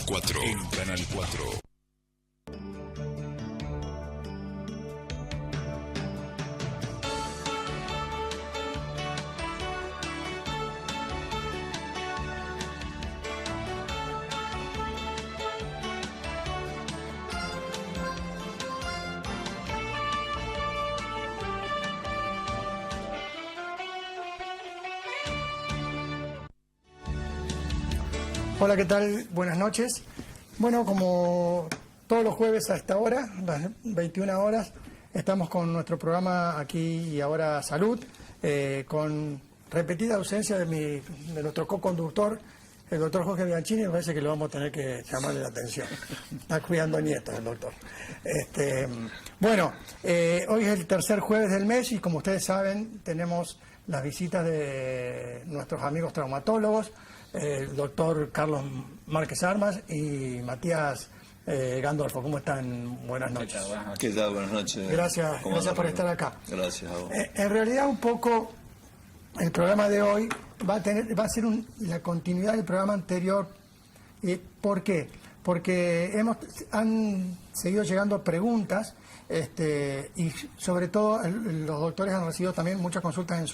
4. En Canal 4. Hola, ¿qué tal? Buenas noches. Bueno, como todos los jueves a esta hora, las 21 horas, estamos con nuestro programa Aquí y Ahora Salud, con repetida ausencia de nuestro co-conductor, el doctor Jorge Bianchini. Me parece que lo vamos a tener que llamarle la atención. Está cuidando nietos el doctor. Bueno, hoy es el tercer jueves del mes y como ustedes saben, tenemos las visitas de nuestros amigos traumatólogos, el doctor Carlos Márquez Armas y Matías Gandolfo. ¿Cómo están? Buenas noches. ¿Qué tal? Buenas noches. Gracias por estar acá. Gracias a vos. En realidad, un poco, el programa de hoy va a ser la continuidad del programa anterior. ¿Por qué? Porque han seguido llegando preguntas y sobre todo los doctores han recibido también muchas consultas en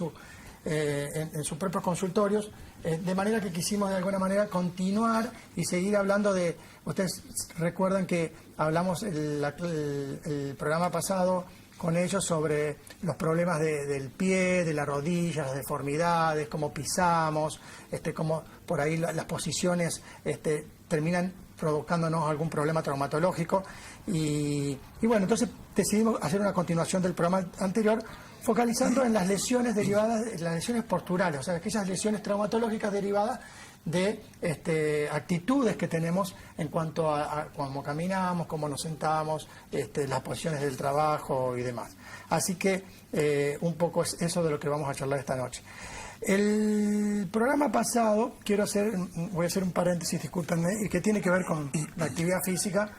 sus propios consultorios, de manera que quisimos de alguna manera continuar y seguir hablando de... Ustedes recuerdan que hablamos el programa pasado con ellos sobre los problemas del pie, de la rodilla, las deformidades, cómo pisamos, cómo por ahí las posiciones terminan provocándonos algún problema traumatológico. Y bueno, entonces decidimos hacer una continuación del programa anterior, focalizando en las lesiones derivadas, las lesiones posturales, o sea, aquellas lesiones traumatológicas derivadas de actitudes que tenemos en cuanto a cómo caminamos, cómo nos sentamos, las posiciones del trabajo y demás. Así que un poco es eso de lo que vamos a charlar esta noche. El programa pasado, voy a hacer un paréntesis, discúlpenme, y que tiene que ver con la actividad física.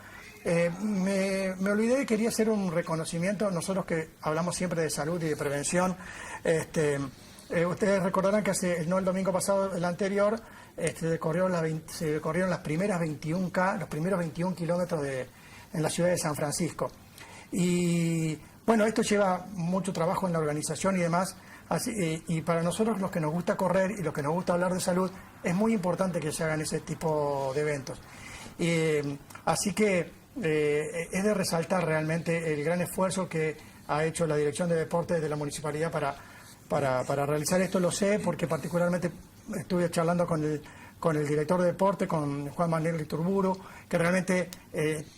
Me olvidé y quería hacer un reconocimiento. Nosotros que hablamos siempre de salud y de prevención, ustedes recordarán que el domingo pasado, el anterior, se corrieron las primeras 21K, los primeros 21 kilómetros en la ciudad de San Francisco. Y bueno, esto lleva mucho trabajo en la organización y demás. Y para nosotros, los que nos gusta correr y los que nos gusta hablar de salud, es muy importante que se hagan ese tipo de eventos. Así que es de resaltar realmente el gran esfuerzo que ha hecho la Dirección de Deportes de la Municipalidad para realizar esto. Lo sé porque particularmente estuve charlando con el director de deporte, con Juan Manuel Iturburu, que realmente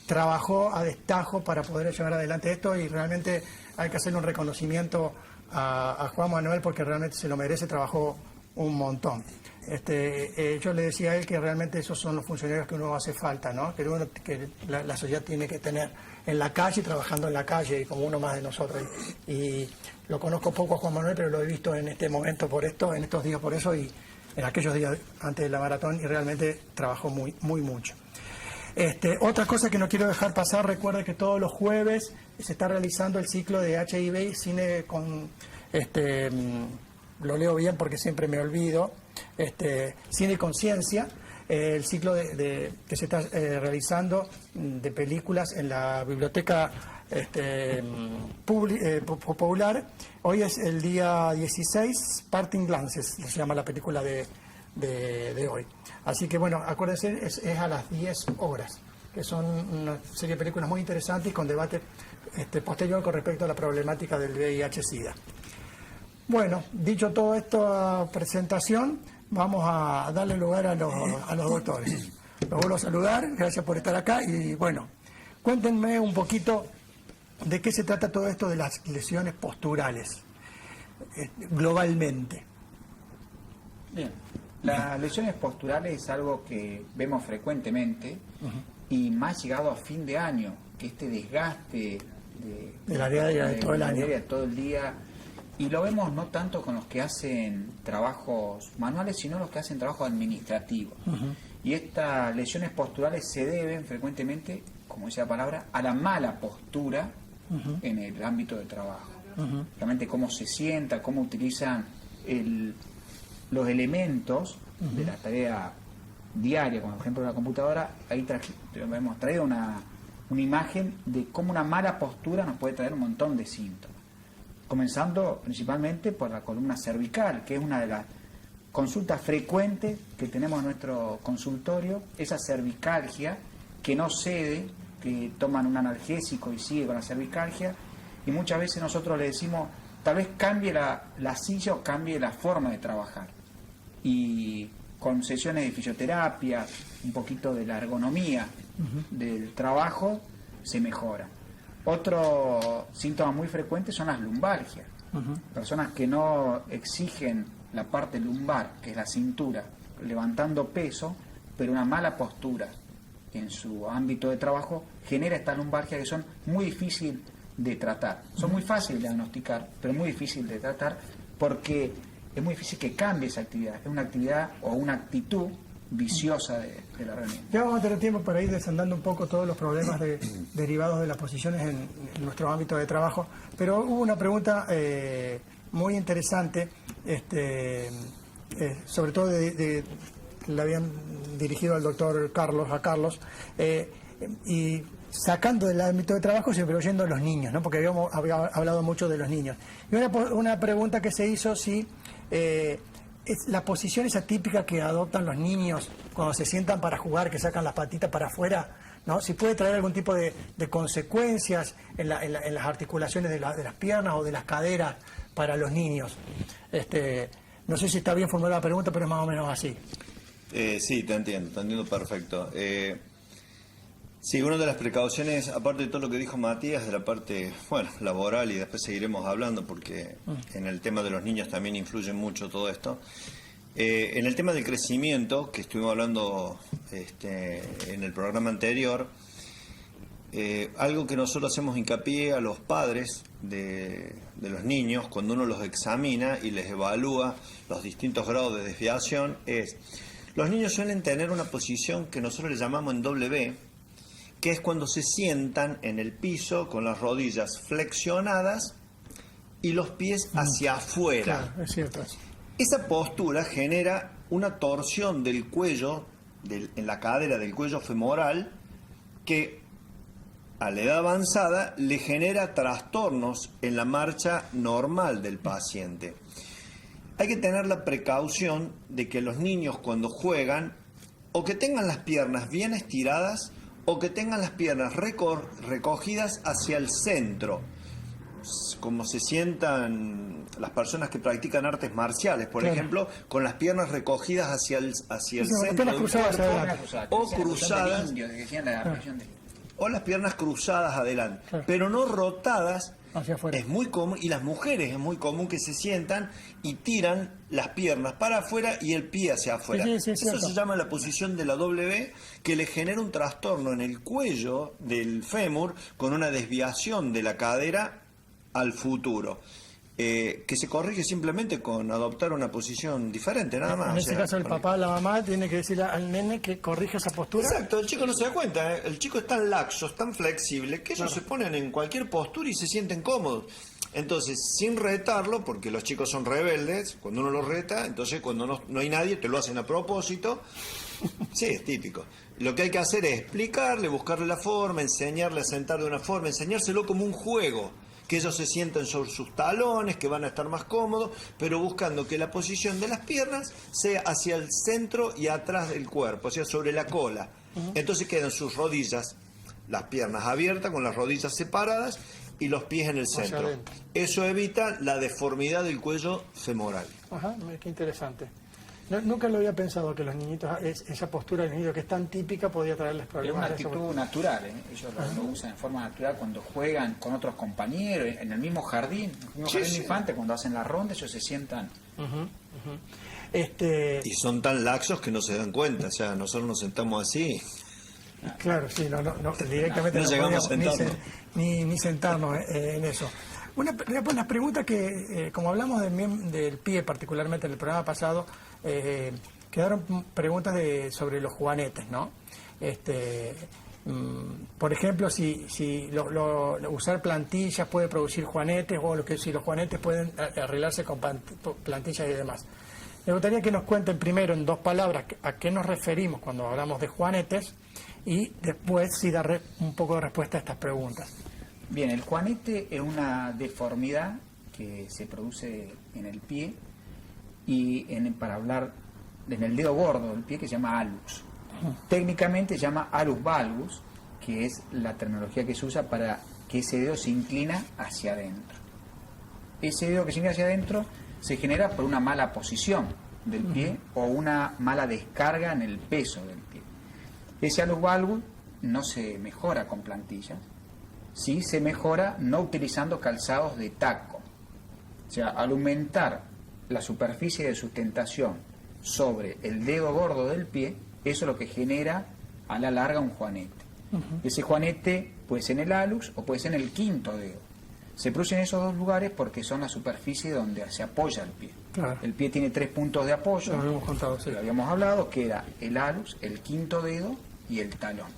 trabajó a destajo para poder llevar adelante esto, y realmente hay que hacerle un reconocimiento a Juan Manuel porque realmente se lo merece, trabajó un montón. Yo le decía a él que realmente esos son los funcionarios que uno hace falta, ¿no? Que la sociedad tiene que tener en la calle, trabajando en la calle, y como uno más de nosotros. Y lo conozco poco a Juan Manuel, pero lo he visto en este momento en estos días por eso, y en aquellos días antes de la maratón, y realmente trabajó muy, muy mucho. Otra cosa que no quiero dejar pasar: recuerda que todos los jueves se está realizando el ciclo de HIV Cine con... lo leo bien porque siempre me olvido, Cine y Conciencia, el ciclo que se está realizando de películas en la biblioteca popular. Hoy es el día 16, Parting Glances, se llama la película de hoy. Así que bueno, acuérdense, es a las 10 horas, que son una serie de películas muy interesantes con debate posterior con respecto a la problemática del VIH-Sida. Bueno, dicho todo esta presentación, vamos a darle lugar a los doctores. Los vuelvo a saludar, gracias por estar acá, y bueno, cuéntenme un poquito de qué se trata todo esto de las lesiones posturales, globalmente. Bien, las lesiones posturales es algo que vemos frecuentemente, y más llegado a fin de año, que este desgaste de la diaria de todo el año, todo el día. Y lo vemos no tanto con los que hacen trabajos manuales, sino los que hacen trabajos administrativos. Y estas lesiones posturales se deben frecuentemente, como dice la palabra, a la mala postura en el ámbito de trabajo. Realmente cómo se sienta, cómo utilizan los elementos de la tarea diaria, como por ejemplo la computadora, ahí hemos traído una imagen de cómo una mala postura nos puede traer un montón de síntomas. Comenzando principalmente por la columna cervical, que es una de las consultas frecuentes que tenemos en nuestro consultorio, esa cervicalgia que no cede, que toman un analgésico y sigue con la cervicalgia, y muchas veces nosotros le decimos, tal vez cambie la silla o cambie la forma de trabajar. Y con sesiones de fisioterapia, un poquito de la ergonomía del trabajo, se mejora. Otro síntoma muy frecuente son las lumbalgias. Personas que no exigen la parte lumbar, que es la cintura, levantando peso, pero una mala postura en su ámbito de trabajo genera estas lumbalgias que son muy difíciles de tratar. Son muy fáciles de diagnosticar, pero muy difíciles de tratar porque es muy difícil que cambie esa actividad. Es una actividad o una actitud viciosa de la reunión. Ya vamos a tener tiempo para ir desandando un poco todos los problemas derivados de las posiciones en nuestro ámbito de trabajo, pero hubo una pregunta muy interesante, sobre todo le habían dirigido al doctor Carlos, y sacando del ámbito de trabajo, siempre oyendo a los niños, ¿no? Porque había hablado mucho de los niños. Y una pregunta que se hizo, si es la posición esa típica que adoptan los niños cuando se sientan para jugar, que sacan las patitas para afuera, ¿no? Si puede traer algún tipo de consecuencias en las articulaciones de las piernas o de las caderas para los niños. No sé si está bien formulada la pregunta, pero es más o menos así. Sí, te entiendo perfecto. Sí, una de las precauciones, aparte de todo lo que dijo Matías, de la parte, laboral, y después seguiremos hablando porque en el tema de los niños también influye mucho todo esto. En el tema del crecimiento, que estuvimos hablando en el programa anterior, algo que nosotros hacemos hincapié a los padres de los niños cuando uno los examina y les evalúa los distintos grados de desviación es, los niños suelen tener una posición que nosotros le llamamos en W, que es cuando se sientan en el piso con las rodillas flexionadas y los pies hacia afuera. Claro, es cierto. Esa postura genera una torsión del cuello, en la cadera del cuello femoral, que a la edad avanzada le genera trastornos en la marcha normal del paciente. Hay que tener la precaución de que los niños cuando juegan, o que tengan las piernas bien estiradas, o que tengan las piernas recogidas hacia el centro, como se sientan las personas que practican artes marciales, por ejemplo, con las piernas recogidas hacia el centro del cuerpo, o cruzadas, o las piernas cruzadas adelante, pero no rotadas. Hacia afuera. Es muy común, y las mujeres es muy común que se sientan y tiran las piernas para afuera y el pie hacia afuera. Sí, eso se llama la posición de la W, que le genera un trastorno en el cuello del fémur con una desviación de la cadera al futuro. Que se corrige simplemente con adoptar una posición diferente, nada más. En este caso el papá o la mamá tiene que decirle al nene que corrija esa postura. Exacto, el chico no se da cuenta, el chico es tan laxo, es tan flexible, que ellos se ponen en cualquier postura y se sienten cómodos. Entonces, sin retarlo, porque los chicos son rebeldes, cuando uno los reta, entonces cuando no hay nadie, te lo hacen a propósito. Sí, es típico. Lo que hay que hacer es explicarle, buscarle la forma, enseñarle a sentar de una forma, enseñárselo como un juego. Que ellos se sienten sobre sus talones, que van a estar más cómodos, pero buscando que la posición de las piernas sea hacia el centro y atrás del cuerpo, o sea, sobre la cola. Entonces quedan sus rodillas, las piernas abiertas, con las rodillas separadas y los pies en el centro. Eso evita la deformidad del cuello femoral. Ajá, qué interesante. Nunca lo había pensado que los niñitos, esa postura del niño que es tan típica, podía traerles problemas. Es una actitud natural, ellos lo usan de forma natural cuando juegan con otros compañeros, en el mismo jardín, infante, cuando hacen la ronda, ellos se sientan. Y son tan laxos que no se dan cuenta, o sea, nosotros nos sentamos así. Claro, sí, directamente no llegamos a sentarnos. Ni sentarnos en eso. Una pregunta que, como hablamos del pie, particularmente en el programa pasado, quedaron preguntas sobre los juanetes, ¿no? Por ejemplo, si usar plantillas puede producir juanetes, o si los juanetes pueden arreglarse con plantillas y demás. Me gustaría que nos cuenten primero en 2 palabras a qué nos referimos cuando hablamos de juanetes y después sí dar un poco de respuesta a estas preguntas. Bien, el juanete es una deformidad que se produce en el pie y para hablar en el dedo gordo del pie, que se llama hallux. Técnicamente se llama hallux valgus, que es la terminología que se usa para que ese dedo se inclina hacia adentro. Ese dedo que se inclina hacia adentro se genera por una mala posición del pie o una mala descarga en el peso del pie. Ese hallux valgus no se mejora con plantillas, sí se mejora no utilizando calzados de taco. O sea, al aumentar la superficie de sustentación sobre el dedo gordo del pie, eso es lo que genera a la larga un juanete. Ese juanete puede ser en el hallux o puede ser en el quinto dedo. Se produce en esos 2 lugares porque son la superficie donde se apoya el pie. Claro. El pie tiene 3 puntos de apoyo. Lo habíamos contado, sí. Lo habíamos hablado, que era el hallux, el quinto dedo y el talón.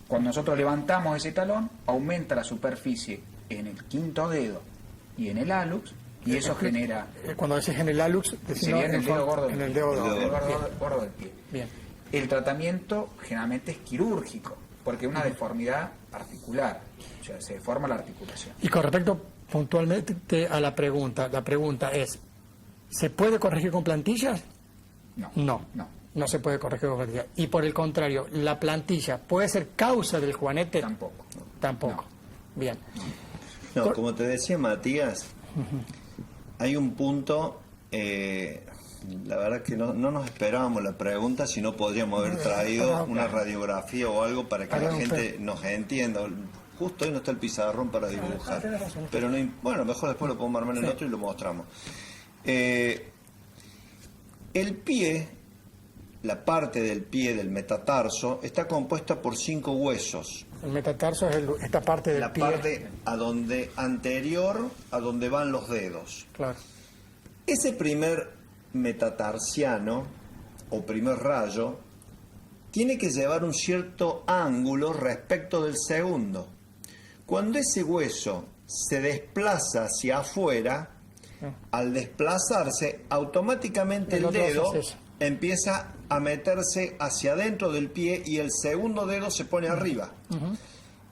Cuando nosotros levantamos ese talón, aumenta la superficie en el quinto dedo y en el hallux, y eso genera... Cuando decís en el hallux, Sería en el dedo gordo en el dedo gordo. gordo del pie. Bien. El tratamiento generalmente es quirúrgico, porque es una deformidad articular, o sea, se deforma la articulación. Y con respecto puntualmente a la pregunta es, ¿se puede corregir con plantillas? No. No se puede corregir con plantillas. Y por el contrario, ¿la plantilla puede ser causa del juanete? Tampoco. Tampoco. No. Bien. No, como te decía Matías, hay un punto, la verdad que no nos esperábamos la pregunta, si no podríamos haber traído una radiografía o algo para que la gente nos entienda. Justo hoy no está el pizarrón para dibujar, pero bueno, mejor después lo podemos armar en el otro y lo mostramos. El pie, la parte del pie del metatarso, está compuesta por 5 huesos. El metatarso es esta parte del pie. La parte anterior a donde van los dedos. Claro. Ese primer metatarsiano o primer rayo tiene que llevar un cierto ángulo respecto del segundo. Cuando ese hueso se desplaza hacia afuera, al desplazarse, automáticamente el dedo empieza a meterse hacia adentro del pie y el segundo dedo se pone arriba.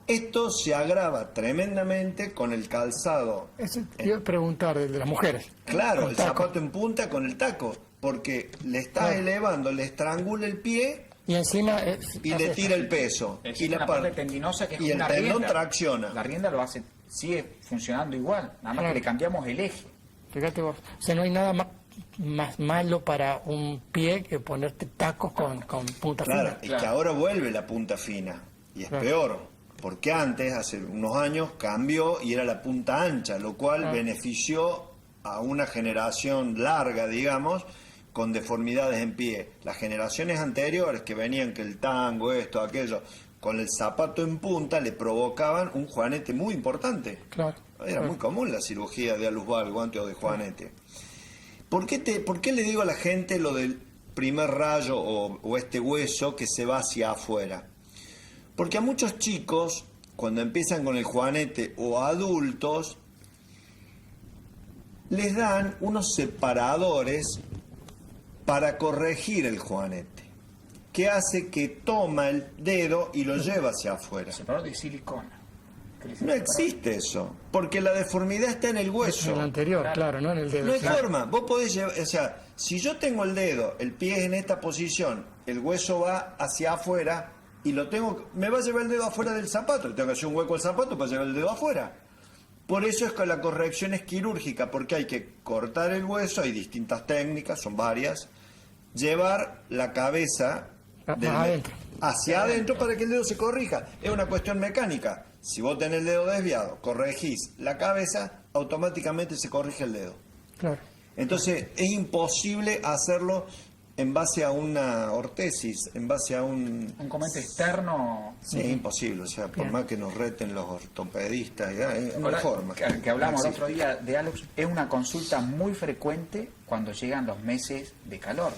Esto se agrava tremendamente con el calzado. Eso te iba a preguntar de las mujeres. Claro, el zapato en punta con el taco, porque le está elevando, le estrangula el pie y encima y le tira el peso. Y la parte tendinosa que es y el una tendón rienda. tracciona. La rienda lo hace, sigue funcionando igual, nada más que le cambiamos el eje. Fíjate vos, o sea, no hay nada más malo para un pie que ponerte tacos con punta Claro, fina. es que ahora vuelve la punta fina y es peor, porque antes, hace unos años, cambió y era la punta ancha, lo cual benefició a una generación larga, digamos, con deformidades en pie. Las generaciones anteriores que venían que el tango, esto, aquello, con el zapato en punta le provocaban un juanete muy importante. Claro. Era muy común la cirugía de hallux valgus antes o de juanete. ¿Por qué le digo a la gente lo del primer rayo o este hueso que se va hacia afuera? Porque a muchos chicos, cuando empiezan con el juanete o adultos, les dan unos separadores para corregir el juanete, que hace que toma el dedo y lo lleva hacia afuera. Separador de silicona. No existe eso, porque la deformidad está en el hueso. En el anterior, claro, no en el dedo. No hay Claro. forma, vos podés llevar, o sea, si yo tengo el dedo, el pie es en esta posición, el hueso va hacia afuera y lo tengo, me va a llevar el dedo afuera del zapato, tengo que hacer un hueco al zapato para llevar el dedo afuera. Por eso es que la corrección es quirúrgica, porque hay que cortar el hueso, hay distintas técnicas, son varias, llevar la cabeza hacia adentro para que el dedo se corrija. Es una cuestión mecánica. Si vos tenés el dedo desviado, corregís la cabeza, automáticamente se corrige el dedo. Claro. Entonces es imposible hacerlo en base a una ortesis, en base a un comete externo. Sí, es imposible, o sea, por Bien. más que nos reten los ortopedistas, no hay Ahora, forma. que hablamos No el otro día de hallux, es una consulta muy frecuente cuando llegan los meses de calor.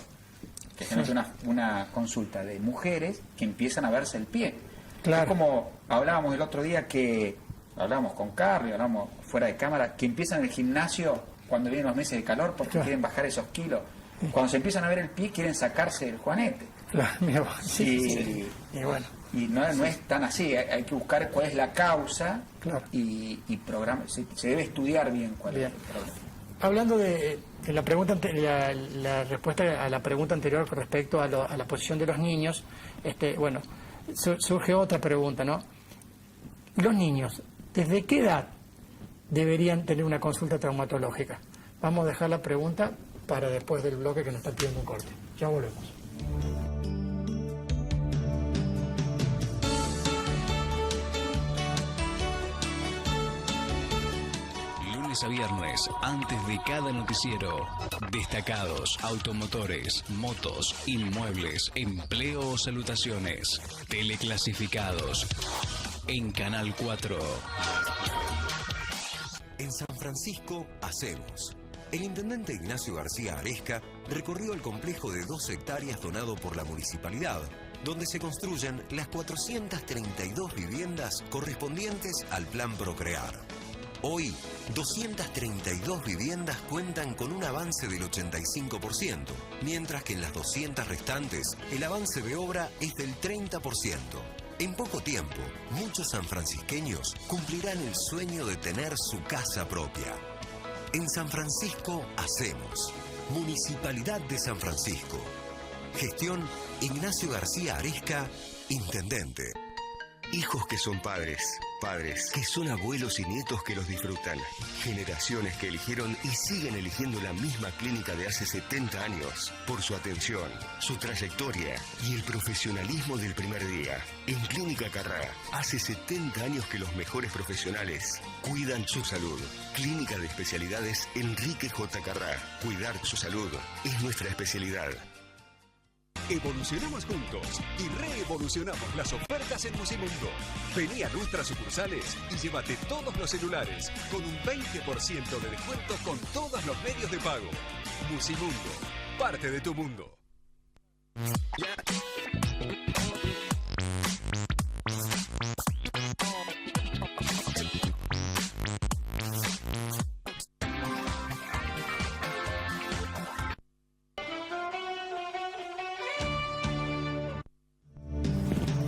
Que se hace una consulta de mujeres que empiezan a verse el pie. Claro. Es como hablábamos el otro día que hablábamos con Carly, hablamos fuera de cámara, que empiezan el gimnasio cuando vienen los meses de calor porque quieren bajar esos kilos. Cuando se empiezan a ver el pie quieren sacarse el juanete. Claro, mira vos, sí, sí. Y bueno, Y no es tan así, hay que buscar cuál es la causa Claro. y programa, se debe estudiar bien cuál Bien. es el problema. hablando de la pregunta, la respuesta a la pregunta anterior con respecto a la posición de los niños, bueno, surge otra pregunta, ¿no? Los niños, ¿desde qué edad deberían tener una consulta traumatológica? Vamos a dejar la pregunta para después del bloque que nos está pidiendo un corte. Ya volvemos. Lunes a viernes, antes de cada noticiero, destacados, automotores, motos, inmuebles, empleo o salutaciones, teleclasificados, en Canal 4. En San Francisco, hacemos. El intendente Ignacio García Aresca recorrió el complejo de 2 hectáreas donado por la municipalidad, donde se construyen las 432 viviendas correspondientes al Plan Procrear. Hoy, 232 viviendas cuentan con un avance del 85%, mientras que en las 200 restantes el avance de obra es del 30%. En poco tiempo, muchos sanfrancisqueños cumplirán el sueño de tener su casa propia. En San Francisco hacemos. Municipalidad de San Francisco. Gestión Ignacio García Aresca, intendente. Hijos que son padres, padres que son abuelos y nietos que los disfrutan. Generaciones que eligieron y siguen eligiendo la misma clínica de hace 70 años por su atención, su trayectoria y el profesionalismo del primer día. En Clínica Carrá, hace 70 años que los mejores profesionales cuidan su salud. Clínica de Especialidades Enrique J. Carrá. Cuidar su salud es nuestra especialidad. Evolucionamos juntos y reevolucionamos las ofertas en Musimundo. Vení a nuestras sucursales y llévate todos los celulares con un 20% de descuento con todos los medios de pago. Musimundo, parte de tu mundo.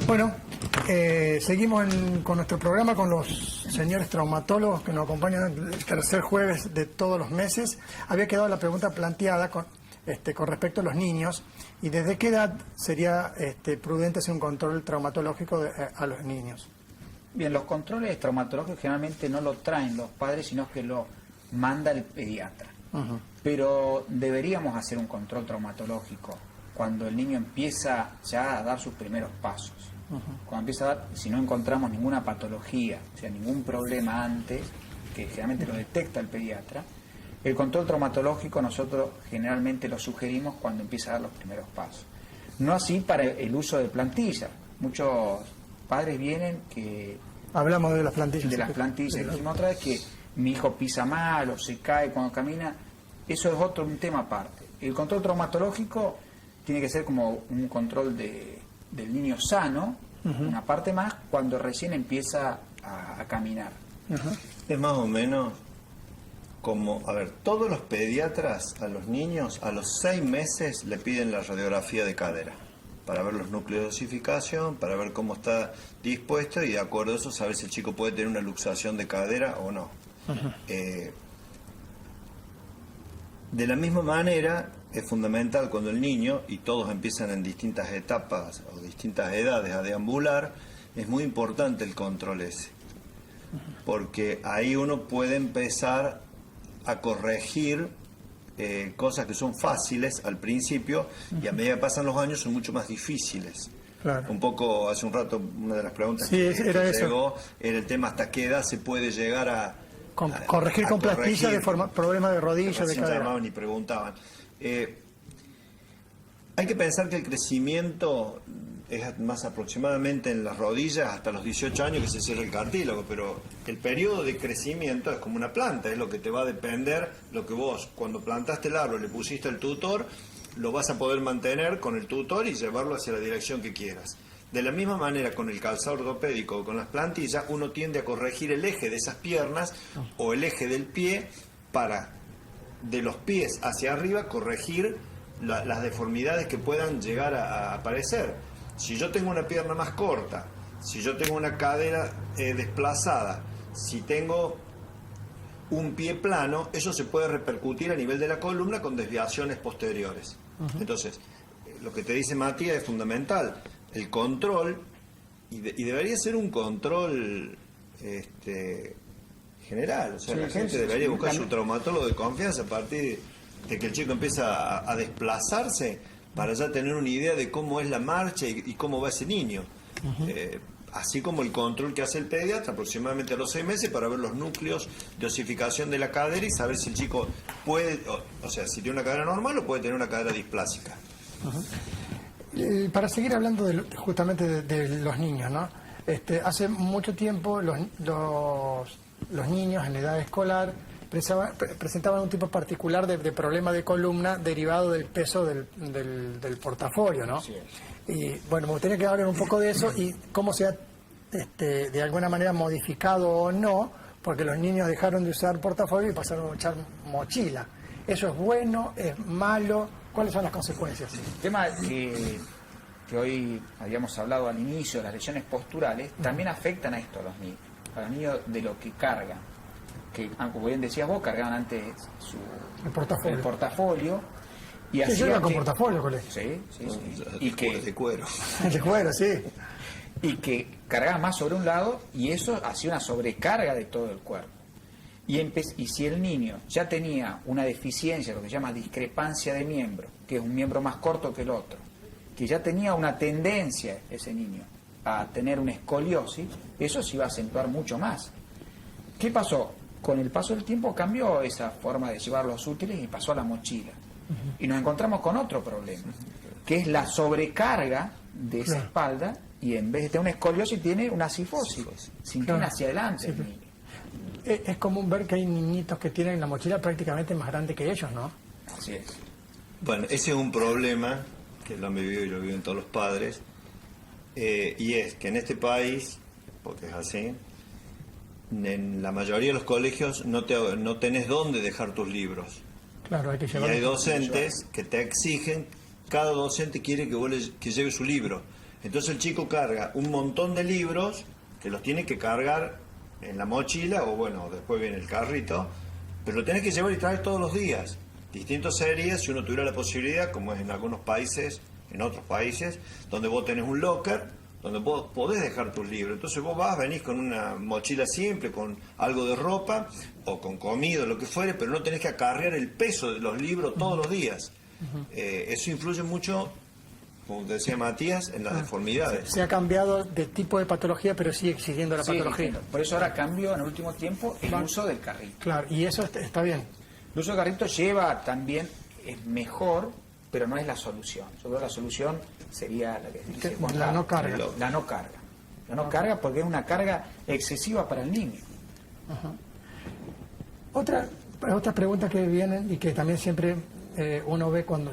Bueno, seguimos con nuestro programa con los señores traumatólogos que nos acompañan el tercer jueves de todos los meses. Había quedado la pregunta planteada con respecto a los niños y desde qué edad sería prudente hacer un control traumatológico a los niños. Bien, los controles traumatológicos generalmente no lo traen los padres, sino que lo manda el pediatra. Uh-huh. Pero deberíamos hacer un control traumatológico cuando el niño empieza ya a dar sus primeros pasos. Cuando empieza a dar, si no encontramos ninguna patología, o sea, ningún problema antes, que generalmente lo detecta el pediatra, el control traumatológico nosotros generalmente lo sugerimos cuando empieza a dar los primeros pasos. No así para el uso de plantillas. Muchos padres vienen que... Hablamos de las plantillas. De las plantillas. Dijimos otra vez que mi hijo pisa mal o se cae cuando camina. Eso es un tema aparte. El control traumatológico tiene que ser como un control del niño sano, una parte más, cuando recién empieza a caminar. Es más o menos como, a ver, todos los pediatras a los niños a los 6 meses le piden la radiografía de cadera para ver los núcleos de osificación, para ver cómo está dispuesto y de acuerdo a eso saber si el chico puede tener una luxación de cadera o no. De la misma manera, es fundamental cuando el niño, y todos empiezan en distintas etapas o distintas edades a deambular, es muy importante el control ese. Porque ahí uno puede empezar a corregir cosas que son fáciles al principio y a medida que pasan los años son mucho más difíciles. Claro. Un poco, hace un rato, una de las preguntas Sí, era eso. llegó era el tema hasta qué edad se puede llegar a corregir con plastilla de problemas de rodillas, de que cadera. llamaban y preguntaban. Hay que pensar que el crecimiento es más aproximadamente en las rodillas hasta los 18 años que se cierra el cartílago, pero el periodo de crecimiento es como una planta, es lo que te va a depender, lo que vos cuando plantaste el árbol le pusiste el tutor, lo vas a poder mantener con el tutor y llevarlo hacia la dirección que quieras. De la misma manera con el calzado ortopédico o con las plantillas, uno tiende a corregir el eje de esas piernas o el eje del pie para de los pies hacia arriba corregir las deformidades que puedan llegar a aparecer. Si yo tengo una pierna más corta, si yo tengo una cadera desplazada, si tengo un pie plano, eso se puede repercutir a nivel de la columna con desviaciones posteriores. Entonces, lo que te dice Matías es fundamental, el control, y debería ser un control general, o sea, la gente debería buscar su traumatólogo de confianza a partir de que el chico empieza a desplazarse para ya tener una idea de cómo es la marcha y cómo va ese niño. Así como el control que hace el pediatra aproximadamente a los 6 meses para ver los núcleos de osificación de la cadera y saber si el chico puede, o sea, si tiene una cadera normal o puede tener una cadera displásica. Para seguir hablando justamente de los niños, ¿no? Hace mucho tiempo los niños en edad escolar presentaban un tipo particular de problema de columna derivado del peso del portafolio, ¿no? Sí. Y bueno, me gustaría que hablen un poco de eso y cómo se ha de alguna manera modificado o no, porque los niños dejaron de usar portafolio y pasaron a usar mochila. ¿Eso es bueno? ¿Es malo? ¿Cuáles son las consecuencias? El tema que hoy habíamos hablado al inicio, las lesiones posturales, también afectan a esto a los niños de lo que cargan. Que, como bien decías vos, cargaban antes el portafolio. Y sí, yo iba con portafolio, colegio. Sí. Y que, de cuero. De cuero, sí. Y que cargaban más sobre un lado y eso hacía una sobrecarga de todo el cuerpo. Y si el niño ya tenía una deficiencia, lo que se llama discrepancia de miembro, que es un miembro más corto que el otro, que ya tenía una tendencia ese niño a tener una escoliosis, eso se iba a acentuar mucho más. ¿Qué pasó? Con el paso del tiempo cambió esa forma de llevar los útiles y pasó a la mochila. Y nos encontramos con otro problema, que es la sobrecarga de esa espalda y en vez de tener una escoliosis tiene una cifosis, se inclina hacia adelante el niño. Es común ver que hay niñitos que tienen la mochila prácticamente más grande que ellos, ¿no? Así es. Bueno, ese es un problema que lo han vivido y lo viven todos los padres, y es que en este país, porque es así, en la mayoría de los colegios no tenés dónde dejar tus libros. Claro, hay que llevar. Y hay docentes que te exigen, cada docente quiere que lleve su libro. Entonces el chico carga un montón de libros que los tiene que cargar en la mochila, o bueno, después viene el carrito, pero lo tenés que llevar y traer todos los días. Distintas series, si uno tuviera la posibilidad, como es en algunos países, en otros países, donde vos tenés un locker, donde vos podés dejar tus libros. Entonces vos venís con una mochila simple, con algo de ropa, o con comida, lo que fuere, pero no tenés que acarrear el peso de los libros todos los días. Eso influye mucho, como te decía Matías, en las deformidades. Se ha cambiado de tipo de patología, pero sigue existiendo la patología. Por eso ahora cambió en el último tiempo el uso del carrito. Claro, y eso está bien. El uso del carrito lleva también, es mejor, pero no es la solución. Yo creo que la solución sería la que dice Juan la no carga. La no carga. La no carga porque es una carga excesiva para el niño. Otra pregunta que vienen y que también siempre uno ve cuando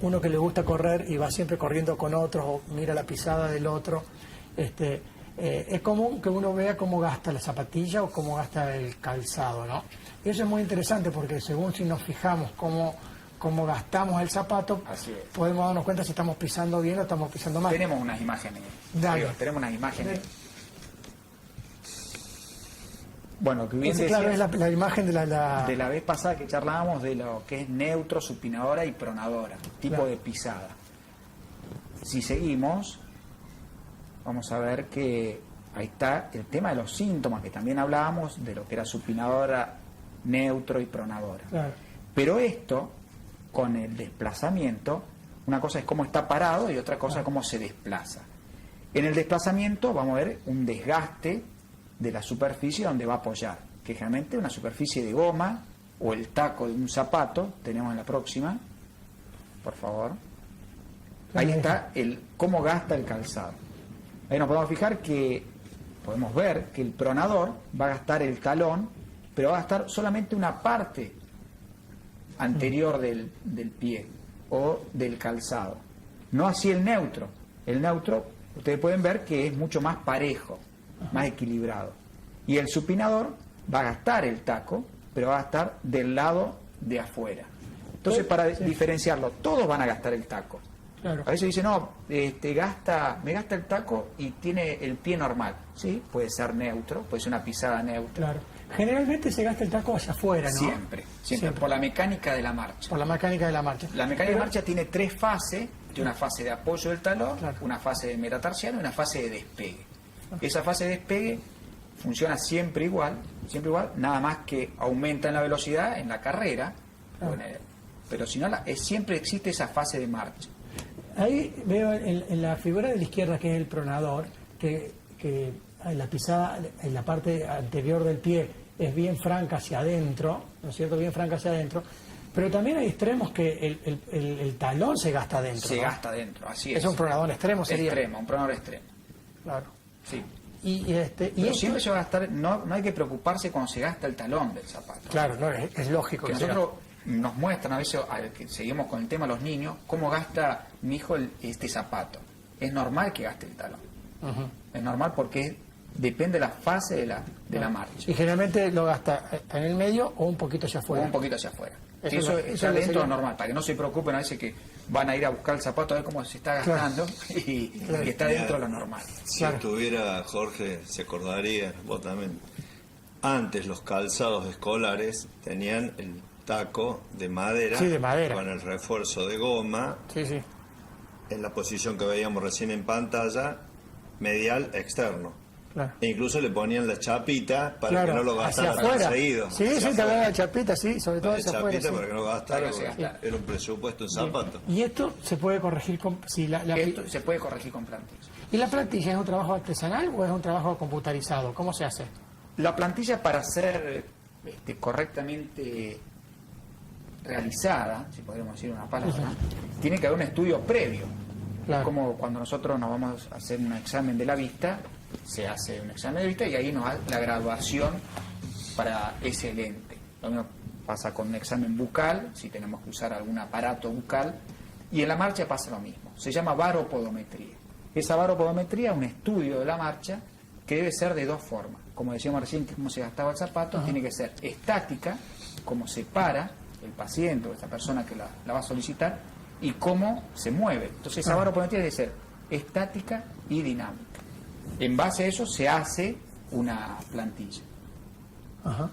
uno que le gusta correr y va siempre corriendo con otros o mira la pisada del otro, es común que uno vea cómo gasta la zapatilla o cómo gasta el calzado, ¿no? Y eso es muy interesante porque según si nos fijamos cómo gastamos el zapato, podemos darnos cuenta si estamos pisando bien o estamos pisando mal. Tenemos unas imágenes. Tenemos unas imágenes. Bueno, que bien decía, claro, es la imagen de de la vez pasada que charlábamos de lo que es neutro, supinadora y pronadora, tipo de pisada. Si seguimos, vamos a ver que ahí está el tema de los síntomas, que también hablábamos de lo que era supinadora, neutro y pronadora. Claro. Pero esto, con el desplazamiento, una cosa es cómo está parado y otra cosa es cómo se desplaza. En el desplazamiento vamos a ver un desgaste de la superficie donde va a apoyar, que generalmente es una superficie de goma o el taco de un zapato. Tenemos en la próxima, por favor. Ahí está cómo gasta el calzado. Ahí nos podemos fijar que podemos ver que el pronador va a gastar el talón, pero va a gastar solamente una parte anterior del pie o del calzado, no así el neutro. El neutro, ustedes pueden ver que es mucho más parejo, más equilibrado. Y el supinador va a gastar el taco, pero va a estar del lado de afuera. Entonces, para diferenciarlo, todos van a gastar el taco. Claro. A veces dicen, no, me gasta el taco y tiene el pie normal. Sí, puede ser neutro, puede ser una pisada neutra. Claro. Generalmente se gasta el taco hacia afuera, ¿no? Siempre, por la mecánica de la marcha. Por la mecánica de la marcha. La mecánica de marcha tiene 3 fases, tiene una fase de apoyo del talón, Claro. una fase de metatarsiano y una fase de despegue. Esa fase de despegue funciona siempre igual, nada más que aumenta en la velocidad en la carrera, Claro. pero si no, siempre existe esa fase de marcha. Ahí veo en la figura de la izquierda, que es el pronador, que la pisada en la parte anterior del pie es bien franca hacia adentro, ¿no es cierto? Bien franca hacia adentro. Pero también hay extremos que el talón se gasta adentro. Se ¿no? gasta adentro, así es. Es un pronador extremo, sería. Un pronador extremo. Claro. Sí. Y Pero esto- siempre se va a gastar, no hay que preocuparse cuando se gasta el talón del zapato. Claro, no, es lógico. Que que se nosotros nos muestran a veces, que seguimos con el tema de los niños, cómo gasta mi hijo este zapato. Es normal que gaste el talón. gaste. Ujú. Es normal porque depende de la fase de la marcha. Y generalmente lo gasta en el medio o un poquito hacia O afuera. un poquito hacia afuera. Eso Eso es lo- está eso dentro sería- es normal, para que no se preocupen a veces que van a ir a buscar el zapato a ver cómo se está gastando y está dentro de lo normal. Si Claro. estuviera Jorge, se acordaría, vos también. Antes los calzados escolares tenían el taco de madera, Sí, de madera. con el refuerzo de goma, Sí, sí. en la posición que veíamos recién en pantalla, medial externo. Claro. E incluso le ponían la chapita para Claro, que no lo hacia gastara tan afuera. seguido. Sí, Hacia sí, también afuera. la chapita, sí, sobre todo La hacia afuera. chapita sí. para que no gastara, Para que se porque gastara. era un presupuesto en zapatos. Y esto se puede corregir con... Si Esto se puede corregir con plantilla. ¿Y la plantilla es un trabajo artesanal o es un trabajo computarizado? ¿Cómo se hace? La plantilla, para ser correctamente realizada, si podríamos decir una palabra, tiene que haber un estudio previo. Claro. Como cuando nosotros nos vamos a hacer un examen de la vista, se hace un examen de vista y ahí nos da la graduación para ese lente. Lo mismo pasa con un examen bucal, si tenemos que usar algún aparato bucal, y en la marcha pasa lo mismo. Se llama varopodometría. Esa varopodometría es un estudio de la marcha que debe ser de 2 formas. Como decíamos recién, que cómo se gastaba el zapato, tiene que ser estática, cómo se para el paciente o esta persona que la va a solicitar, y cómo se mueve. Entonces esa varopodometría debe ser estática y dinámica. En base a eso se hace una plantilla. Ajá.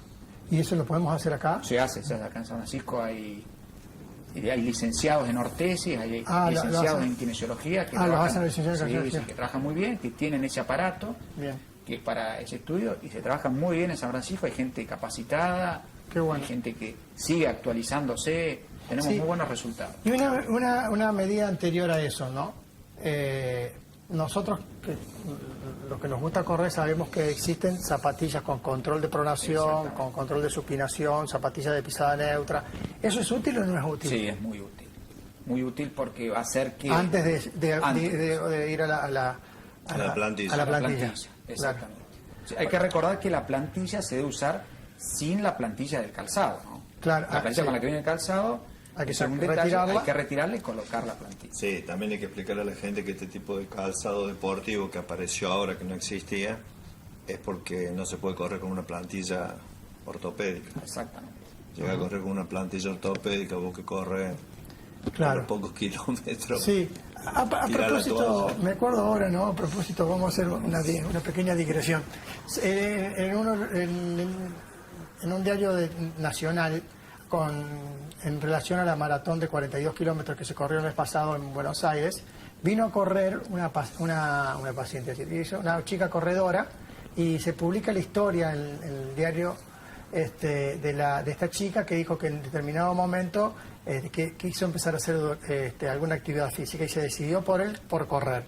¿Y eso lo podemos hacer acá? Se hace acá en San Francisco hay licenciados en ortesis, hay Ah, lo licenciados hacen. en kinesiología que Ah, los trabajan, hacen licenciados en sí, kinesiología. sí, que trabajan muy bien, que tienen ese aparato Bien. que es para ese estudio y se trabaja muy bien en San Francisco. Hay gente capacitada, Qué bueno. hay gente que sigue actualizándose, tenemos Sí. muy buenos resultados. Y una medida anterior a eso, ¿no? Nosotros, lo que nos gusta correr, sabemos que existen zapatillas con control de pronación, con control de supinación, zapatillas de pisada neutra. ¿Eso es útil o no es útil? Sí, es muy útil. Muy útil porque va a hacer que... Antes de Antes. ir a la plantilla. a la La plantilla. exactamente. Sí, hay que recordar que la plantilla se debe usar sin la plantilla del calzado, ¿no? Claro, La plantilla sí. con la que viene el calzado, Hay que es un detalle, retirarla. hay que retirarla y colocar la plantilla. Sí, también hay que explicarle a la gente que este tipo de calzado deportivo que apareció ahora, que no existía, es porque no se puede correr con una plantilla ortopédica. Exactamente. Llega a correr con una plantilla ortopédica, vos que corres Claro. unos pocos kilómetros. Sí, a Tirar la propósito, toalla. me acuerdo ahora, ¿no? A propósito, vamos a hacer una pequeña digresión. En un diario nacional, en relación a la maratón de 42 kilómetros que se corrió el mes pasado en Buenos Aires, vino a correr una paciente, es decir, una chica corredora, y se publica la historia en el diario de esta chica que dijo que en determinado momento que quiso empezar a hacer alguna actividad física y se decidió por correr.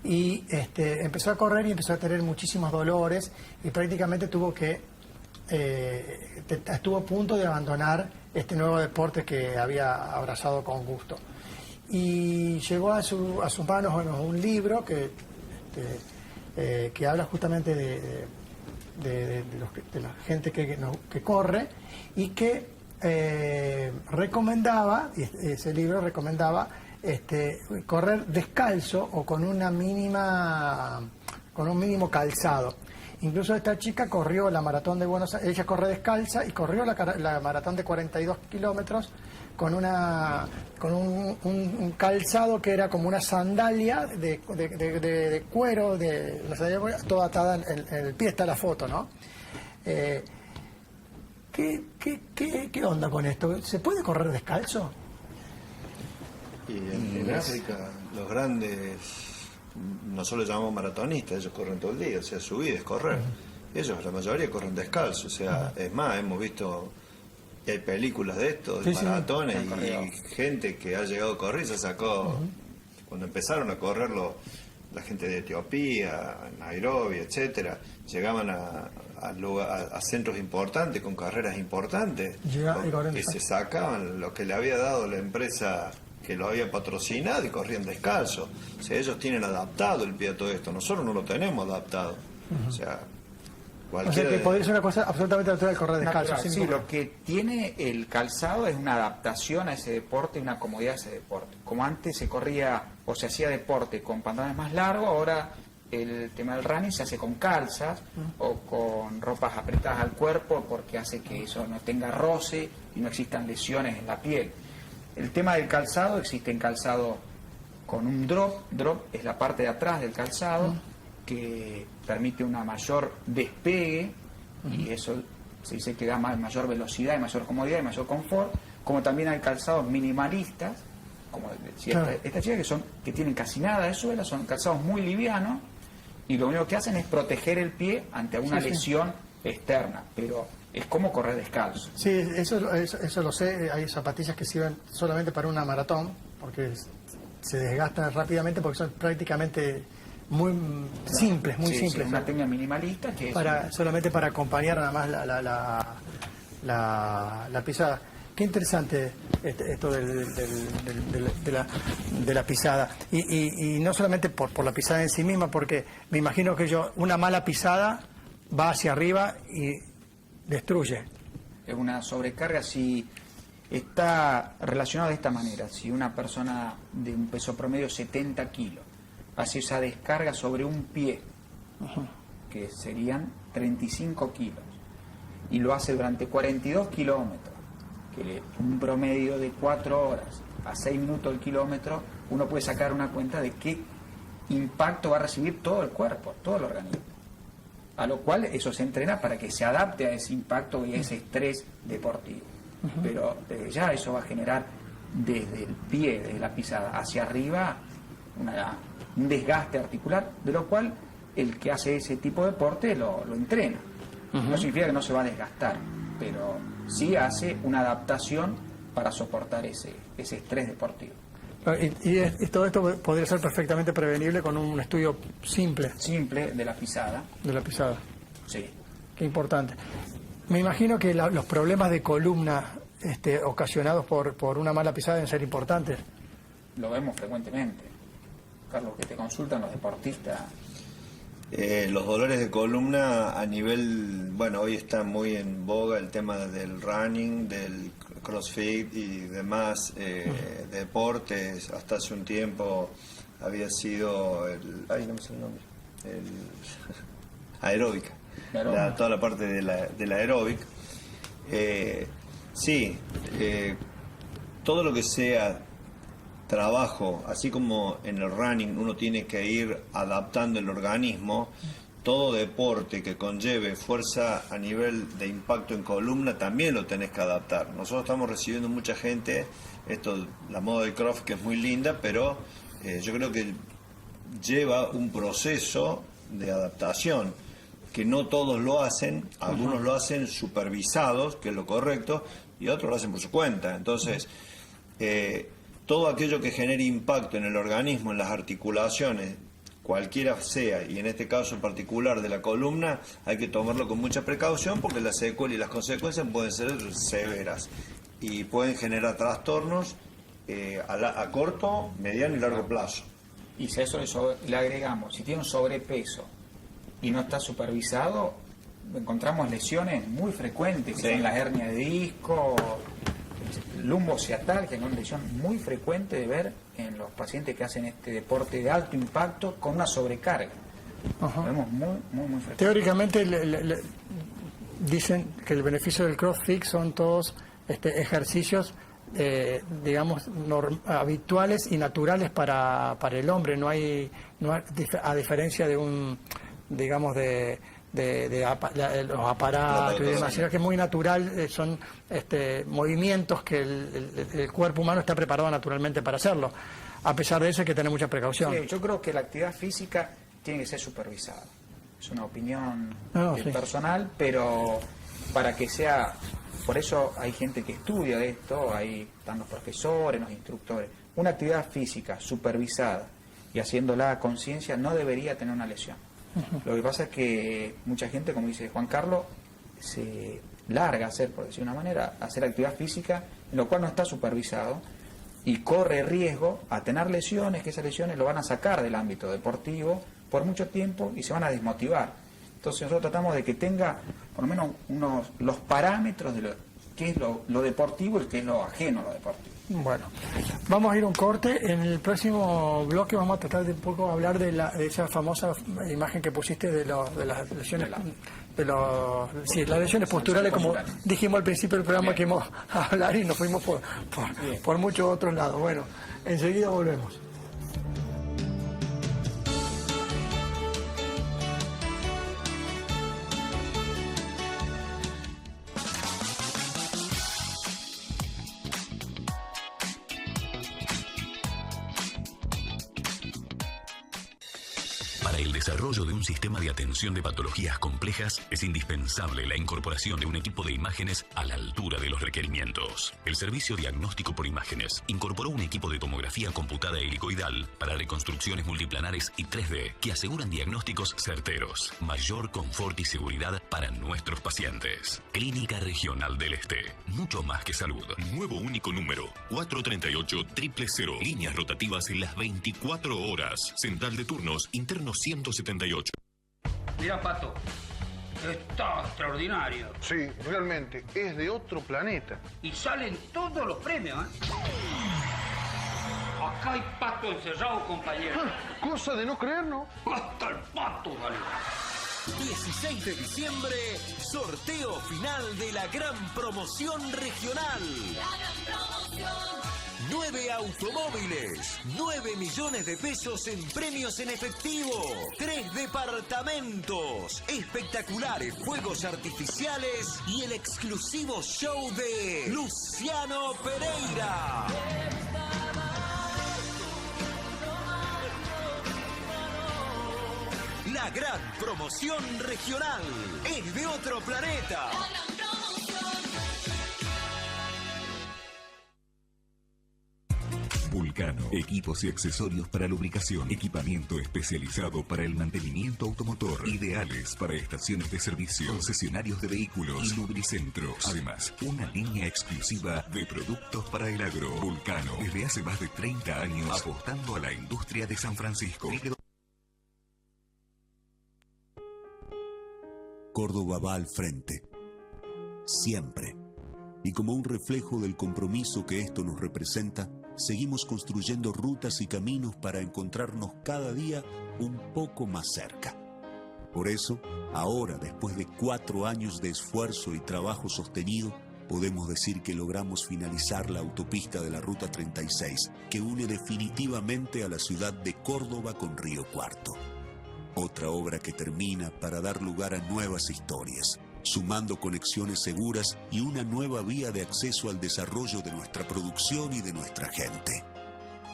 Y empezó a correr y empezó a tener muchísimos dolores y prácticamente estuvo a punto de abandonar este nuevo deporte que había abrazado con gusto. Y llegó a sus manos un libro que habla justamente de la gente que corre y que recomendaba, ese libro recomendaba correr descalzo o con un mínimo calzado. Incluso esta chica corrió la maratón de Buenos Aires, ella corre descalza y corrió la maratón de 42 kilómetros con un calzado que era como una sandalia de cuero, una sandalia, toda atada en el pie, está la foto, ¿no? ¿Qué onda con esto? ¿Se puede correr descalzo? Y en África, los grandes, nosotros los llamamos maratonistas, ellos corren todo el día, o sea, su vida es correr. Ellos, la mayoría, corren descalzo, o sea, es más, hemos visto que hay películas de esto, de maratones, y gente que ha llegado a correr, se sacó, cuando empezaron a correrlo, la gente de Etiopía, Nairobi, etcétera, llegaban a centros importantes, con carreras importantes, y se sacaban lo que le había dado la empresa que lo había patrocinado y corrían descalzo. O sea, ellos tienen adaptado el pie a todo esto, nosotros no lo tenemos adaptado. O sea, que podría ser una cosa absolutamente natural correr descalzo. Natural, sí, lo que tiene el calzado es una adaptación a ese deporte y una comodidad a ese deporte. Como antes se corría o se hacía deporte con pantalones más largos, ahora el tema del running se hace con calzas o con ropas apretadas al cuerpo, porque hace que eso no tenga roce y no existan lesiones en la piel. El tema del calzado, existe calzado con un drop es la parte de atrás del calzado, que permite una mayor despegue, y eso se dice que da mayor velocidad y mayor comodidad y mayor confort, como también hay calzados minimalistas, como decía esta chica, que tienen casi nada de suela, son calzados muy livianos, y lo único que hacen es proteger el pie ante una lesión externa, pero es como correr descalzo. Sí, eso lo sé. Hay zapatillas que sirven solamente para una maratón, porque se desgastan rápidamente, porque son prácticamente muy simples, simples. Sí, una técnica minimalista que es solamente para acompañar nada más la pisada. Qué interesante esto de la pisada. Y no solamente por la pisada en sí misma, porque me imagino que una mala pisada va hacia arriba y destruye. Es una sobrecarga. Si está relacionado de esta manera, si una persona de un peso promedio 70 kilos hace esa descarga sobre un pie, que serían 35 kilos, y lo hace durante 42 kilómetros, que un promedio de 4 horas a 6 minutos el kilómetro, uno puede sacar una cuenta de qué impacto va a recibir todo el cuerpo, todo el organismo. A lo cual eso se entrena para que se adapte a ese impacto y a ese estrés deportivo. Pero desde ya eso va a generar desde el pie, desde la pisada hacia arriba, un desgaste articular, de lo cual el que hace ese tipo de deporte lo entrena. No significa que no se va a desgastar, pero sí hace una adaptación para soportar ese estrés deportivo. Y todo esto podría ser perfectamente prevenible con un estudio simple. Simple de la pisada. De la pisada. Sí. Qué importante. Me imagino que los problemas de columna ocasionados por una mala pisada deben ser importantes. Lo vemos frecuentemente. Carlos, que te consultan los deportistas. Los dolores de columna a nivel, hoy está muy en boga el tema del running, del crossfit y demás deportes. Hasta hace un tiempo había sido no me sé el nombre, aeróbica, toda la parte de la aeróbica. Todo lo que sea trabajo, así como en el running uno tiene que ir adaptando el organismo, todo deporte que conlleve fuerza a nivel de impacto en columna también lo tenés que adaptar. Nosotros estamos recibiendo mucha gente, la moda del CrossFit, que es muy linda, pero yo creo que lleva un proceso de adaptación, que no todos lo hacen, algunos lo hacen supervisados, que es lo correcto, y otros lo hacen por su cuenta. Entonces, todo aquello que genere impacto en el organismo, en las articulaciones, cualquiera sea, y en este caso en particular de la columna, hay que tomarlo con mucha precaución, porque las secuelas y las consecuencias pueden ser severas y pueden generar trastornos a corto, mediano y largo plazo. Y si a eso le agregamos, si tiene un sobrepeso y no está supervisado, encontramos lesiones muy frecuentes, que son las hernias de disco, lumboceatal, que es una lesión muy frecuente de ver en los pacientes que hacen este deporte de alto impacto con una sobrecarga. Lo vemos muy frecuente. Teóricamente dicen que el beneficio del CrossFit son todos ejercicios digamos, habituales y naturales para el hombre. No hay, a diferencia de un, digamos, de los aparatos y demás, sino que es muy natural, son movimientos que el cuerpo humano está preparado naturalmente para hacerlo. A pesar de eso hay que tener mucha precaución. Sí, yo creo que la actividad física tiene que ser supervisada. Es una opinión personal, pero para que sea... Por eso hay gente que estudia de esto, ahí están los profesores, los instructores. Una actividad física supervisada y haciéndola a conciencia no debería tener una lesión. Lo que pasa es que mucha gente, como dice Juan Carlos, se larga a hacer, por decir una manera, hacer actividad física, en lo cual no está supervisado y corre riesgo a tener lesiones, que esas lesiones lo van a sacar del ámbito deportivo por mucho tiempo y se van a desmotivar. Entonces nosotros tratamos de que tenga por lo menos los parámetros de lo que es lo deportivo y que es lo ajeno a lo deportivo. Bueno, vamos a ir a un corte. En el próximo bloque vamos a tratar de un poco hablar de esa famosa imagen que pusiste de las lesiones, las lesiones posturales, como dijimos al principio del programa. Bien. Que íbamos a hablar y nos fuimos por muchos otros lados. Bueno, enseguida volvemos. Para el desarrollo de un sistema de atención de patologías complejas es indispensable la incorporación de un equipo de imágenes a la altura de los requerimientos. El Servicio Diagnóstico por Imágenes incorporó un equipo de tomografía computada helicoidal para reconstrucciones multiplanares y 3D que aseguran diagnósticos certeros, mayor confort y seguridad para nuestros pacientes. Clínica Regional del Este, mucho más que salud. Nuevo único número, 438-000. Líneas rotativas en las 24 horas. Central de turnos, interno 178. Mira, Pato, está extraordinario. Sí, realmente, es de otro planeta. Y salen todos los premios, ¿eh? Acá hay pato encerrado, compañero. Cosa de no creer, ¿no? Hasta el pato, vale. 16 de diciembre, sorteo final de la gran promoción regional. La gran promoción. 9 automóviles, 9 millones de pesos en premios en efectivo, 3 departamentos, espectaculares fuegos artificiales y el exclusivo show de Luciano Pereira. La gran promoción regional es de otro planeta. Vulcano, equipos y accesorios para lubricación, equipamiento especializado para el mantenimiento automotor, ideales para estaciones de servicio, concesionarios de vehículos y lubricentros. Además, una línea exclusiva de productos para el agro. Vulcano, desde hace más de 30 años, apostando a la industria de San Francisco. Córdoba va al frente, siempre. Y como un reflejo del compromiso que esto nos representa, seguimos construyendo rutas y caminos para encontrarnos cada día un poco más cerca. Por eso, ahora, después de 4 años de esfuerzo y trabajo sostenido, podemos decir que logramos finalizar la autopista de la Ruta 36, que une definitivamente a la ciudad de Córdoba con Río Cuarto. Otra obra que termina para dar lugar a nuevas historias, sumando conexiones seguras y una nueva vía de acceso al desarrollo de nuestra producción y de nuestra gente.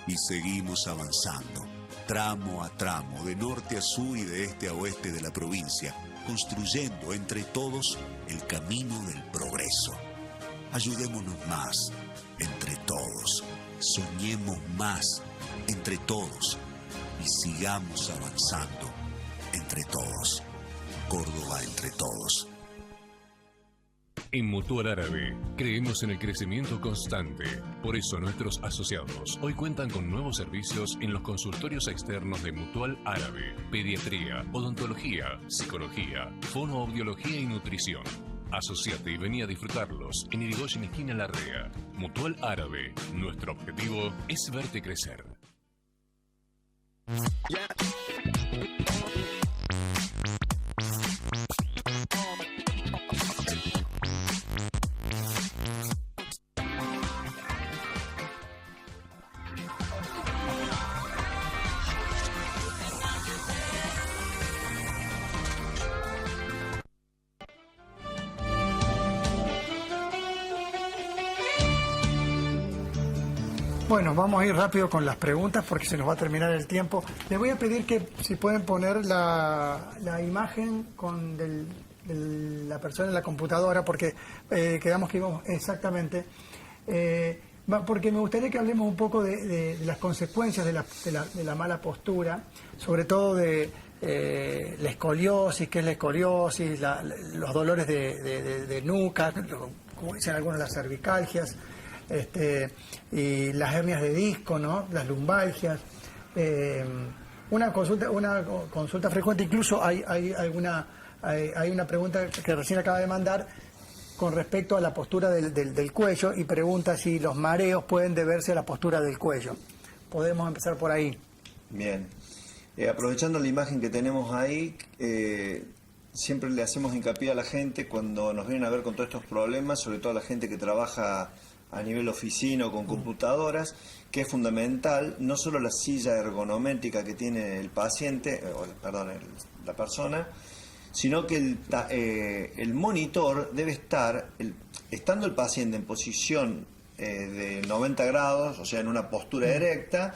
Y seguimos avanzando, tramo a tramo, de norte a sur y de este a oeste de la provincia, construyendo entre todos el camino del progreso. Ayudémonos más entre todos, soñemos más entre todos y sigamos avanzando entre todos. Córdoba entre todos. En Mutual Árabe creemos en el crecimiento constante. Por eso nuestros asociados hoy cuentan con nuevos servicios en los consultorios externos de Mutual Árabe: pediatría, odontología, psicología, fonoaudiología y nutrición. Asociate y vení a disfrutarlos en Irigoyen, esquina Larrea. Mutual Árabe, nuestro objetivo es verte crecer. Bueno, vamos a ir rápido con las preguntas porque se nos va a terminar el tiempo. Les voy a pedir que si pueden poner la imagen de la persona en la computadora, porque quedamos que íbamos exactamente. Porque me gustaría que hablemos un poco de las consecuencias de la mala postura, sobre todo de la escoliosis, qué es la escoliosis, los dolores de nuca, como dicen algunos, las cervicalgias, y las hernias de disco, ¿no? Las lumbalgias. Una consulta frecuente, incluso hay una pregunta que recién acaba de mandar con respecto a la postura del cuello, y pregunta si los mareos pueden deberse a la postura del cuello. Podemos empezar por ahí. Bien. Aprovechando la imagen que tenemos ahí, siempre le hacemos hincapié a la gente cuando nos vienen a ver con todos estos problemas, sobre todo a la gente que trabaja a nivel oficina o con computadoras, que es fundamental no solo la silla ergonómica que tiene el paciente, la persona, sino que el monitor debe estar, estando el paciente en posición de 90 grados, o sea, en una postura erecta,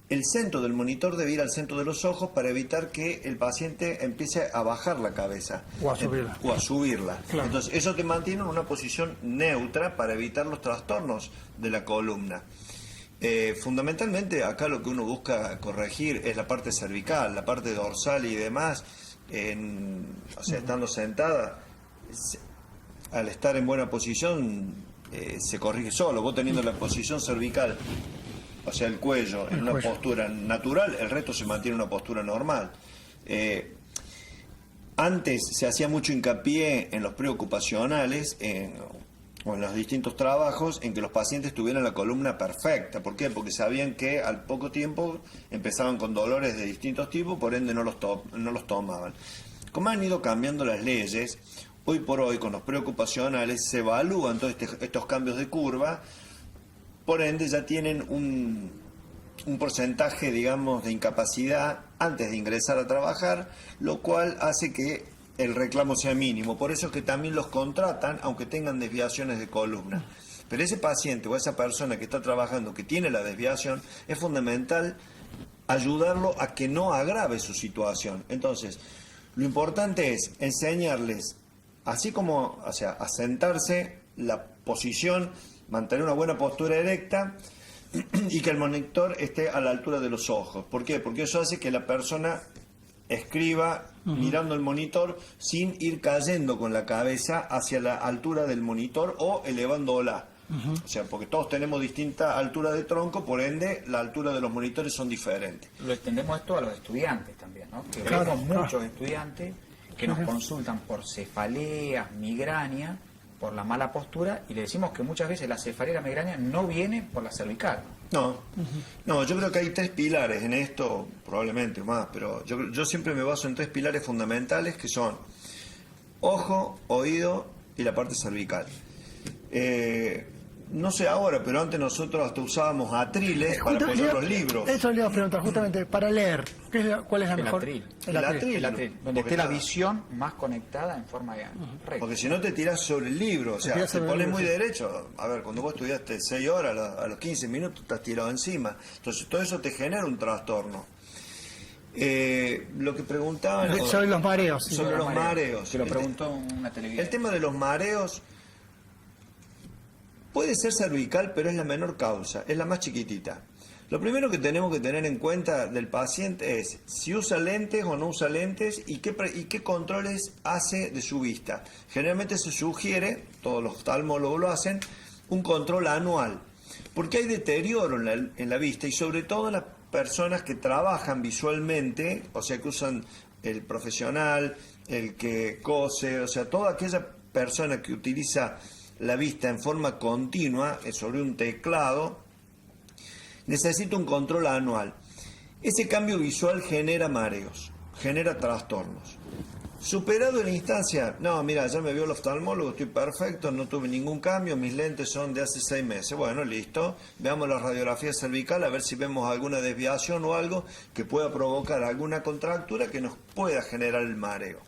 el centro del monitor debe ir al centro de los ojos para evitar que el paciente empiece a bajar la cabeza. O a subirla. Claro. Entonces, eso te mantiene en una posición neutra para evitar los trastornos de la columna. Fundamentalmente, acá lo que uno busca corregir es la parte cervical, la parte dorsal y demás. Estando sentada, al estar en buena posición, se corrige solo. Vos teniendo la posición cervical, o sea, el cuello, en una postura natural, el resto se mantiene en una postura normal. Antes se hacía mucho hincapié en los preocupacionales o en los distintos trabajos en que los pacientes tuvieran la columna perfecta. ¿Por qué? Porque sabían que al poco tiempo empezaban con dolores de distintos tipos, por ende no los tomaban. Como han ido cambiando las leyes, hoy por hoy con los preocupacionales se evalúan todos estos cambios de curva, por ende ya tienen un porcentaje, digamos, de incapacidad antes de ingresar a trabajar, lo cual hace que el reclamo sea mínimo. Por eso es que también los contratan, aunque tengan desviaciones de columna. Pero ese paciente o esa persona que está trabajando, que tiene la desviación, es fundamental ayudarlo a que no agrave su situación. Entonces, lo importante es enseñarles, así como, o sea, a sentarse, la posición, mantener una buena postura erecta y que el monitor esté a la altura de los ojos. ¿Por qué? Porque eso hace que la persona escriba mirando el monitor sin ir cayendo con la cabeza hacia la altura del monitor o elevándola. O sea, porque todos tenemos distinta altura de tronco, por ende la altura de los monitores son diferentes. Lo extendemos esto a los estudiantes también, ¿no? Que vemos muchos estudiantes que nos consultan por cefaleas, migraña, por la mala postura, y le decimos que muchas veces la cefalea y la migraña no viene por la cervical. No, yo creo que hay 3 pilares en esto, probablemente más, pero yo siempre me baso en 3 pilares fundamentales que son ojo, oído y la parte cervical. No sé ahora, pero antes nosotros hasta usábamos atriles para apoyar los libros. Eso le iba a preguntar, justamente, para leer, ¿cuál es la mejor? El atril, donde esté la visión más conectada en forma recta. Porque si no te tirás sobre el libro, o sea, te pones muy derecho. A ver, cuando vos estudiaste 6 horas, a los 15 minutos estás tirado encima. Entonces todo eso te genera un trastorno. Lo que preguntaban... Sobre los mareos. Sobre los mareos. Que lo preguntó una televisión. El tema de los mareos puede ser cervical, pero es la menor causa, es la más chiquitita. Lo primero que tenemos que tener en cuenta del paciente es si usa lentes o no usa lentes y qué controles hace de su vista. Generalmente se sugiere, todos los oftalmólogos lo hacen, un control anual, porque hay deterioro en la vista y sobre todo en las personas que trabajan visualmente, o sea que usan el profesional, el que cose, o sea toda aquella persona que utiliza la vista en forma continua sobre un teclado, necesita un control anual. Ese cambio visual genera mareos, genera trastornos. Superado la instancia, no, mira, ya me vio el oftalmólogo, estoy perfecto, no tuve ningún cambio, mis lentes son de hace 6 meses. Bueno, listo, veamos la radiografía cervical a ver si vemos alguna desviación o algo que pueda provocar alguna contractura que nos pueda generar el mareo.